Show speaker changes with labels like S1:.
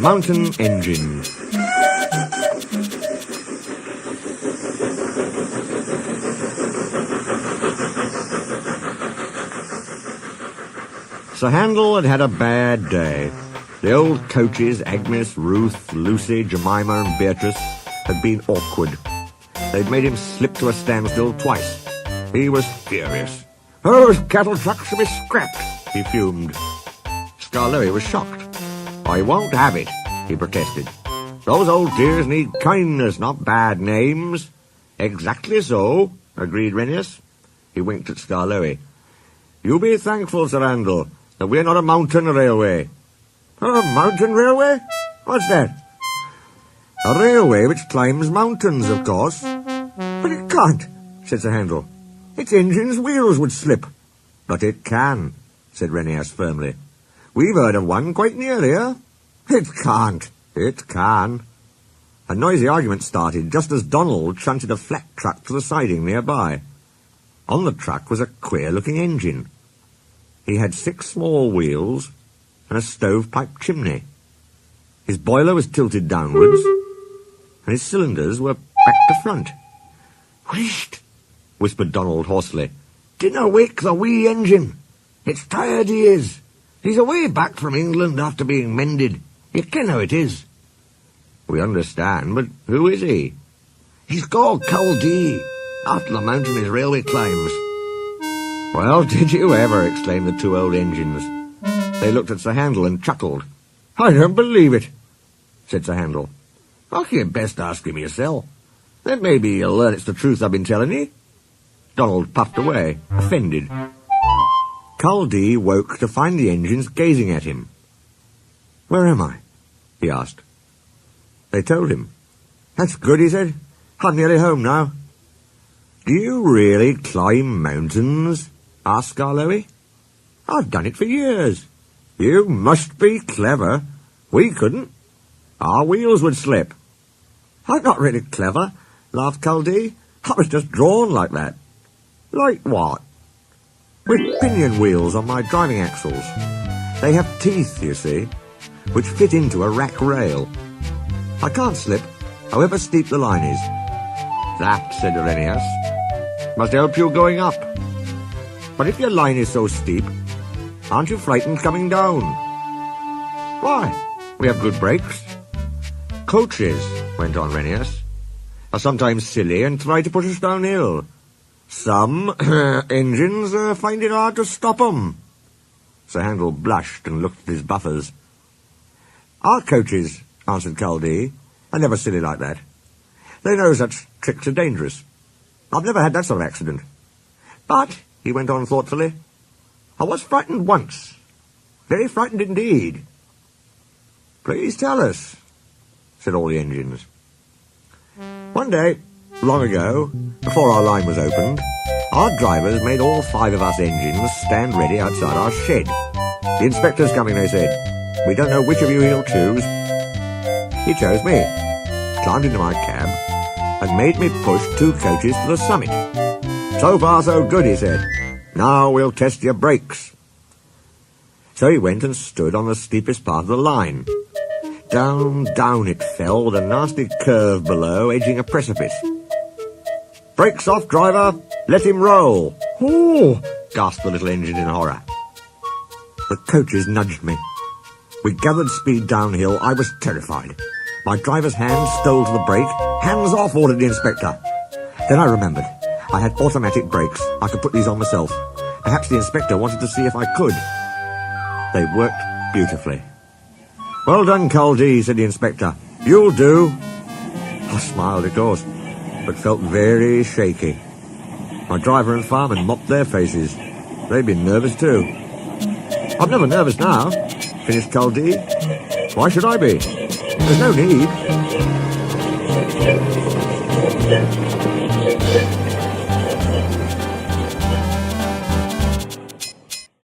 S1: Mountain Engine. Sir Handel had had a bad day. The old coaches, Agnes, Ruth, Lucy, Jemima and Beatrice, had been awkward. They'd made him slip to a standstill twice. He was furious. "Those cattle trucks should be scrapped," he fumed. Skarloey was shocked. "I won't have it," he protested. "Those old dears need kindness, not bad names." "Exactly so," agreed Renius. He winked at Skarloey. "You be thankful, Sir Handel, that we're not a mountain railway." "A mountain railway? What's that?" "A railway which climbs mountains, of course." "But it can't," said Sir Handel. "Its engine's wheels would slip." "But it can," said Renius firmly. "We've heard of one quite near here." "It can't." "It can." A noisy argument started just as Donald shunted a flat truck to the siding nearby. On the truck was a queer-looking engine. He had 6 small wheels and a stovepipe chimney. His boiler was tilted downwards, and his cylinders were back to front. "Whisht!" whispered Donald hoarsely. "Dinna wake the wee engine. It's tired he is. He's away back from England after being mended. You ken how it is." "We understand, but who is he?" "He's called Culdee, after the mountain his railway climbs." "Well, did you ever?" exclaimed the 2 old engines. They looked at Sir Handel and chuckled. "I don't believe it," said Sir Handel. "Och, you'd best ask him yourself. Then maybe you'll learn it's the truth I've been telling ye." Donald puffed away, offended. Culdee woke to find the engines gazing at him. "Where am I?" he asked. They told him. "That's good," he said. "I'm nearly home now." "Do you really climb mountains?" asked Skarloey. "I've done it for years." "You must be clever. We couldn't. Our wheels would slip." "I'm not really clever," laughed Culdee. "I was just drawn like that." "Like what?" "With pinion wheels on my driving axles. They have teeth, you see, which fit into a rack rail. I can't slip, however steep the line is." "That," said Renius, "must help you going up. But if your line is so steep, aren't you frightened coming down?" "Why? We have good brakes." "Coaches," went on Renius, "are sometimes silly and try to push us downhill. Some engines find it hard to stop 'em." Sir Handel blushed and looked at his buffers. "Our coaches," answered Culdee, "are never silly like that. They know such tricks are dangerous. I've never had that sort of accident. But," he went on thoughtfully, "I was frightened once. Very frightened indeed." "Please tell us," said all the engines. "One day, long ago, before our line was opened, our drivers made all 5 of us engines stand ready outside our shed. 'The inspector's coming,' they said. 'We don't know which of you he'll choose.' He chose me, climbed into my cab, and made me push 2 coaches to the summit. 'So far so good,' he said. 'Now we'll test your brakes.' So he went and stood on the steepest part of the line. Down, down it fell, with a nasty curve below, edging a precipice. 'Brakes off, driver! Let him roll!' "Oh!" gasped the little engine in horror. The coaches nudged me. We gathered speed downhill. I was terrified. My driver's hand stole to the brake. "Hands off!" ordered the inspector. Then I remembered. I had automatic brakes. I could put these on myself. Perhaps the inspector wanted to see if I could. They worked beautifully. "Well done, Culdee," said the inspector. "You'll do." I smiled, of course, but felt very shaky. My driver and fireman mopped their faces. They'd been nervous too. "I'm never nervous now," finished Culdee. "Why should I be? There's no need."